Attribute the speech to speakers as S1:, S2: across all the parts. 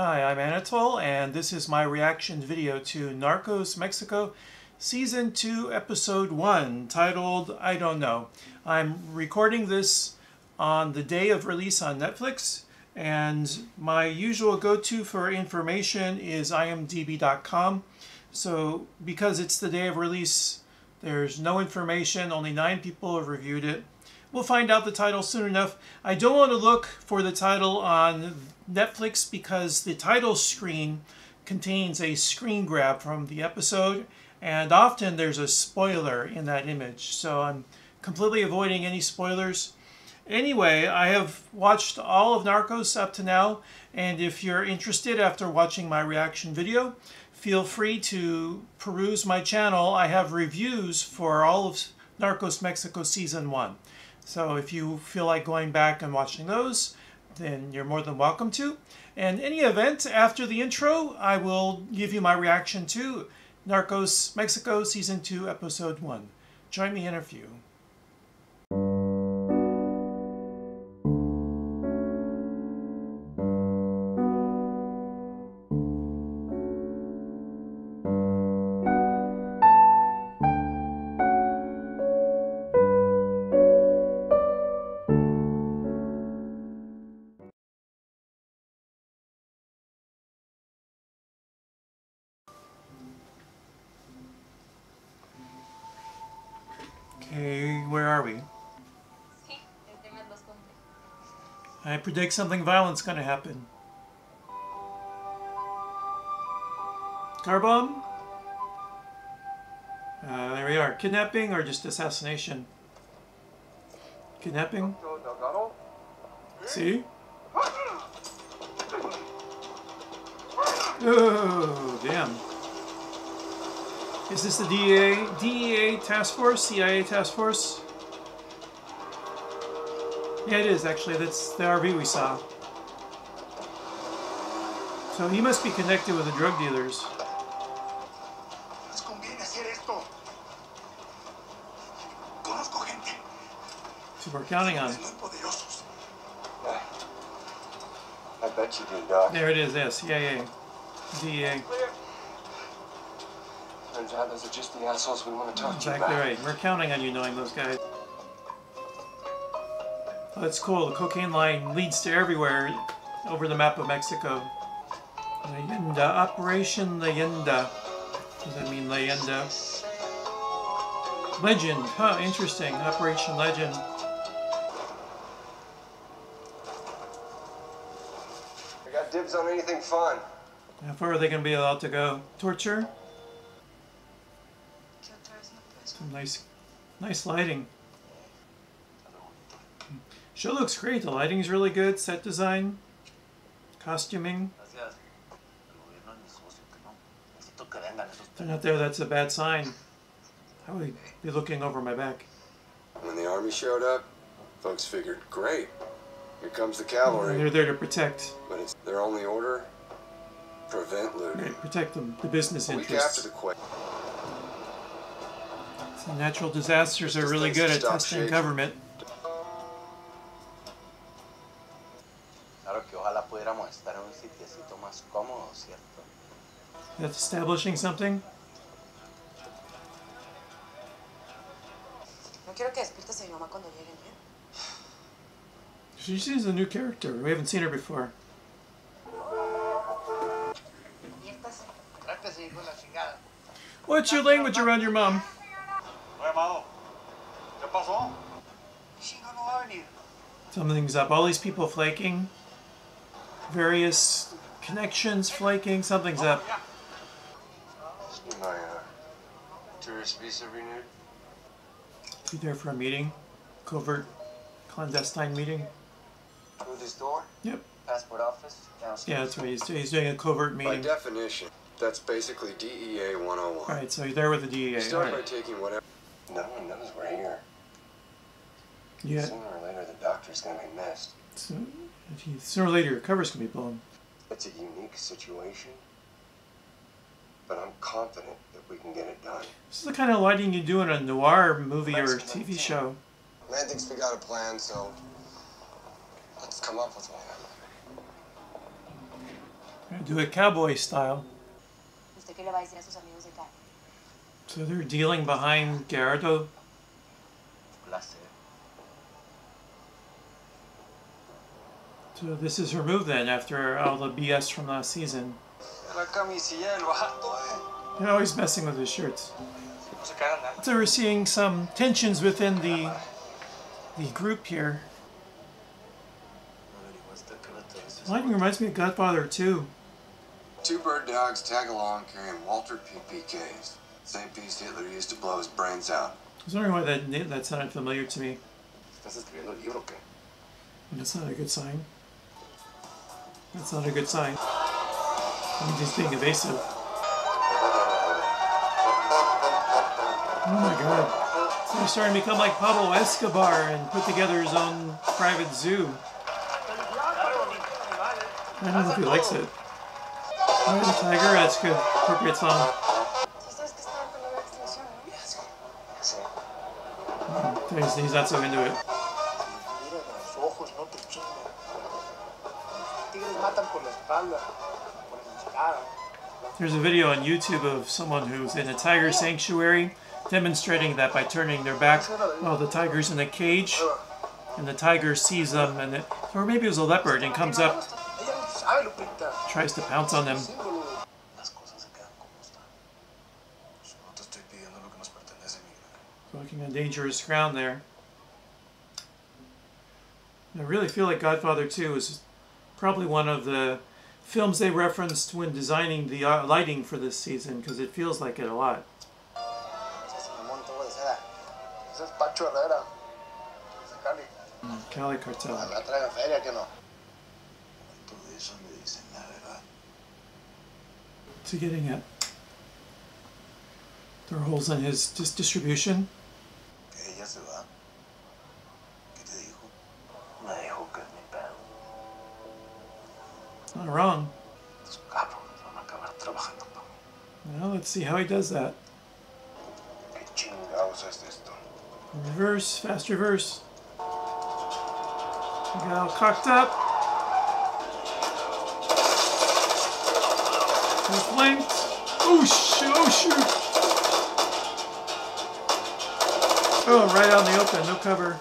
S1: Hi, I'm Anatole, and this is my reaction video to Narcos Mexico Season 2, Episode 1, titled I Don't Know. I'm recording this on the day of release on Netflix, and my usual go-to for information is imdb.com. So because it's the day of release, there's no information, only 9 people have reviewed it. We'll find out the title soon enough. I don't want to look for the title on Netflix because the title screen contains a screen grab from the episode, and often there's a spoiler in that image. So I'm completely avoiding any spoilers. Anyway, I have watched all of Narcos up to now, and if you're interested after watching my reaction video, feel free to peruse my channel. I have reviews for all of Narcos Mexico Season 1. So if you feel like going back and watching those, then you're more than welcome to. And in any event, after the intro, I will give you my reaction to Narcos Mexico Season 2, Episode 1. Join me in a few. Okay, where are we? I predict something violent's going to happen. Car bomb? There we are. Kidnapping or just assassination? Kidnapping? See? Oh, damn. Is this the DEA task force? CIA task force? Yeah, it is actually. That's the RV we saw. So he must be connected with the drug dealers. So we're counting on.
S2: I bet you do, Doc.
S1: There it is, yes. CIA. DEA.
S2: Turns out those are just the assholes we want to talk to you
S1: Exactly
S2: about.
S1: right. We're counting on you knowing those guys. Oh, that's cool. The cocaine line leads to everywhere over the map of Mexico. Leyenda. Operation Leyenda. What does that mean, Leyenda? Legend. Huh, interesting. Operation Legend.
S2: I got dibs on anything fun.
S1: How far are they going to be allowed to go? Torture? Some nice lighting. Show looks great. The lighting's really good. Set design, costuming. If they're not there, that's a bad sign. How would they be looking over my back?
S2: When the army showed up, folks figured, great, here comes the cavalry.
S1: They're there to protect.
S2: But it's their only order: prevent looting.
S1: Right, protect them, the business
S2: A week
S1: interests.
S2: after the quake,
S1: So natural disasters are really good at testing government. That's establishing something. She's a new character. We haven't seen her before. What's your language around your mom? Something's up. All these people flaking. Various connections flaking. Something's up.
S2: my tourist visa renewed.
S1: Be there for a meeting. Covert, clandestine meeting.
S2: Through this door?
S1: Yep.
S2: Passport office? Downstairs?
S1: Yeah, that's what he's doing. He's doing a covert
S2: By
S1: meeting.
S2: definition, that's basically DEA 101.
S1: Right, so you're there with the DEA.
S2: Start by
S1: Right.
S2: taking whatever. No one knows we're here.
S1: Yeah.
S2: Sooner or later, the doctor's gonna be missed.
S1: So, sooner or later, your cover's gonna be blown.
S2: It's a unique situation, but I'm confident that we can get it done.
S1: This is the kind of lighting you do in a noir movie or TV show.
S2: Man thinks we got a plan, so let's come up with one.
S1: Gonna do it cowboy style.
S3: ¿Usted qué le va a decir a sus amigos de Canon?
S1: So they're dealing behind Gerardo. So this is her move then, after all the BS from last season. They're always messing with his shirts. So we're seeing some tensions within the group here. Lighting reminds me of Godfather 2.
S2: Two bird dogs tag along carrying Walter PPKs. Same piece Hitler used to blow his brains out.
S1: I was wondering why that sounded familiar to me. That's not a good sign. That's not a good sign. I'm just being evasive. Oh my god. So he's starting to become like Pablo Escobar and put together his own private zoo. I don't know if he likes it. Oh, the tiger, that's good. Appropriate song. He's not so into it. There's a video on YouTube of someone who's in a tiger sanctuary demonstrating that by turning their back while the tiger's in a cage, and the tiger sees them, and or maybe it was a leopard, and comes up, tries to pounce on them. Walking on dangerous ground there. I really feel like Godfather 2 is probably one of the films they referenced when designing the lighting for this season, because it feels like it a lot. Cali Cartel. What's he getting at? There are holes in his distribution. Not wrong. Well, let's see how he does that. Reverse, fast reverse. He got all cocked up. He's flanked. Oh shoot! Oh, right out in the open, no cover.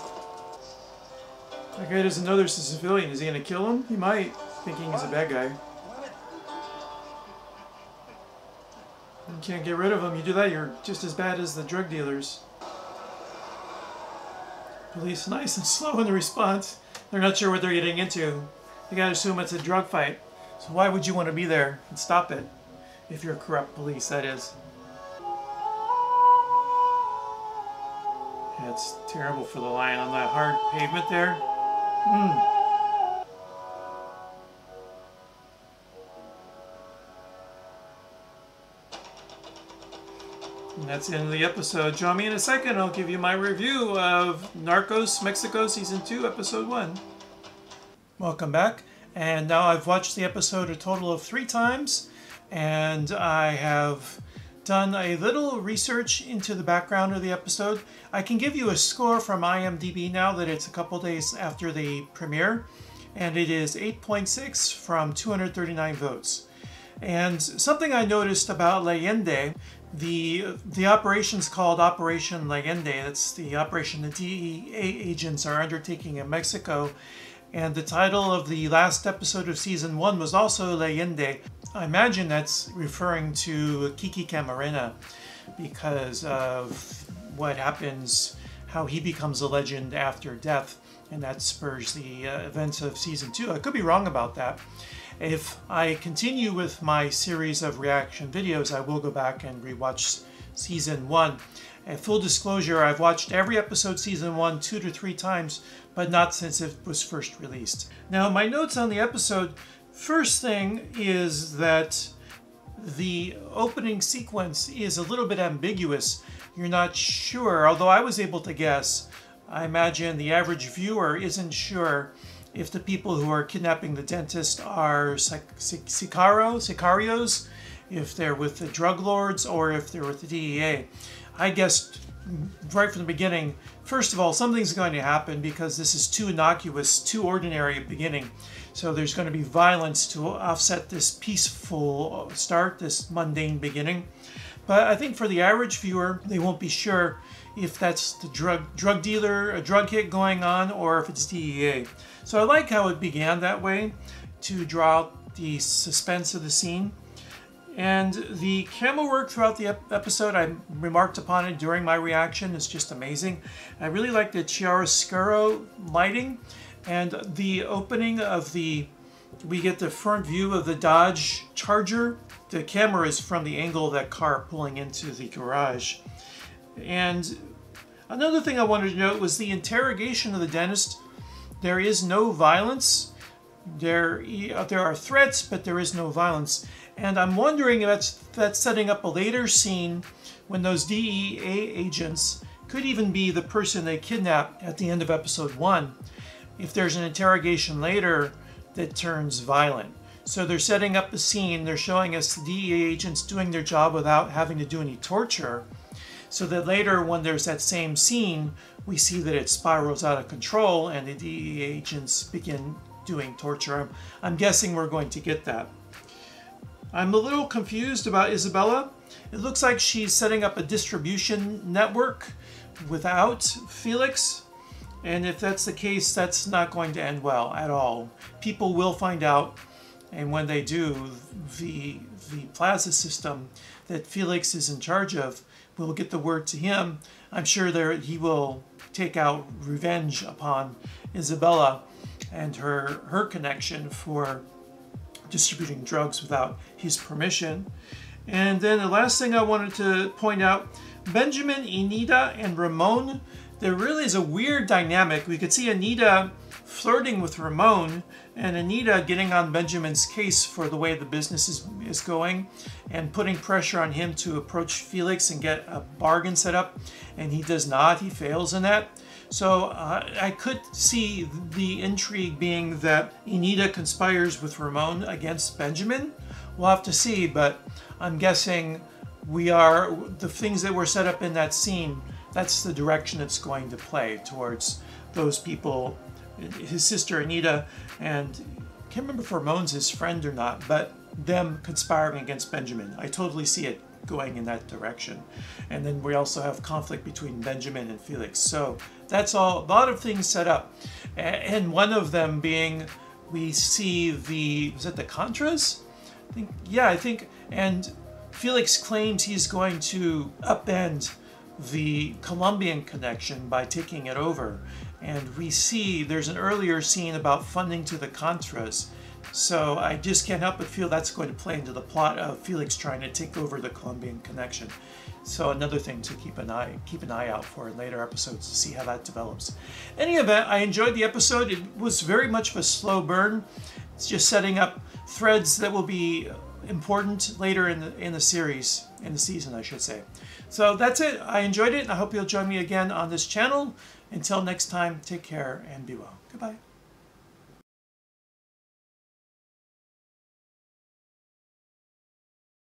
S1: That guy doesn't know there's a civilian. Is he gonna kill him? He might, thinking he's a bad guy. You can't get rid of him. You do that, you're just as bad as the drug dealers. Police nice and slow in the response. They're not sure what they're getting into. They gotta assume it's a drug fight. So why would you want to be there and stop it? If you're corrupt police, that is. Yeah, it's terrible for the lion on that hard pavement there. And that's the end of the episode. Join me in a second. I'll give you my review of Narcos Mexico Season 2, Episode 1. Welcome back. And now I've watched the episode a total of 3 times. And I have done a little research into the background of the episode. I can give you a score from IMDb now that it's a couple days after the premiere. And it is 8.6 from 239 votes. And something I noticed about Leyende, the operation's called Operation Leyende. That's the operation the DEA agents are undertaking in Mexico. And the title of the last episode of Season 1 was also Leyende. I imagine that's referring to Kiki Camarena because of what happens, how he becomes a legend after death. And that spurs the events of Season 2. I could be wrong about that. If I continue with my series of reaction videos, I will go back and rewatch Season 1. And full disclosure, I've watched every episode Season 1 2 to 3 times, but not since it was first released. Now, my notes on the episode, first thing is that the opening sequence is a little bit ambiguous. You're not sure, although I was able to guess. I imagine the average viewer isn't sure if the people who are kidnapping the dentist are sicarios, if they're with the drug lords, or if they're with the DEA. I guessed right from the beginning, first of all, something's going to happen because this is too innocuous, too ordinary at the beginning. So there's going to be violence to offset this peaceful start, this mundane beginning. But I think for the average viewer, they won't be sure if that's the drug dealer, a drug hit going on, or if it's DEA. So I like how it began that way to draw out the suspense of the scene. And the camera work throughout the episode, I remarked upon it during my reaction, is just amazing. I really like the chiaroscuro lighting and the opening of we get the front view of the Dodge Charger. The camera is from the angle of that car pulling into the garage. And another thing I wanted to note was the interrogation of the dentist. There is no violence. There are threats, but there is no violence. And I'm wondering if that's setting up a later scene when those DEA agents could even be the person they kidnapped at the end of episode 1. If there's an interrogation later that turns violent. So they're setting up the scene. They're showing us the DEA agents doing their job without having to do any torture. So that later, when there's that same scene, we see that it spirals out of control and the DEA agents begin doing torture. I'm guessing we're going to get that. I'm a little confused about Isabella. It looks like she's setting up a distribution network without Felix. And if that's the case, that's not going to end well at all. People will find out, and when they do, the plaza system that Felix is in charge of will get the word to him. I'm sure he will take out revenge upon Isabella and her connection for distributing drugs without his permission. And then the last thing I wanted to point out, Benjamin, Anita, and Ramon, there really is a weird dynamic. We could see Anita flirting with Ramon and Anita getting on Benjamin's case for the way the business is going and putting pressure on him to approach Felix and get a bargain set up, and he does not. He fails in that. So I could see the intrigue being that Anita conspires with Ramon against Benjamin. We'll have to see, but I'm guessing the things that were set up in that scene, that's the direction it's going to play towards those people, his sister Anita, and I can't remember if Ramon's his friend or not, but them conspiring against Benjamin. I totally see it going in that direction. And then we also have conflict between Benjamin and Felix. So that's a lot of things set up. And one of them being, we see was it the Contras? I think, and Felix claims he's going to upend the Colombian connection by taking it over. And we see there's an earlier scene about funding to the Contras. So I just can't help but feel that's going to play into the plot of Felix trying to take over the Colombian connection. So another thing to keep an eye out for in later episodes to see how that develops. In any event, I enjoyed the episode. It was very much of a slow burn. It's just setting up threads that will be important later in the series, in the season, I should say. So that's it. I enjoyed it, and I hope you'll join me again on this channel. Until next time, take care and be well. Goodbye.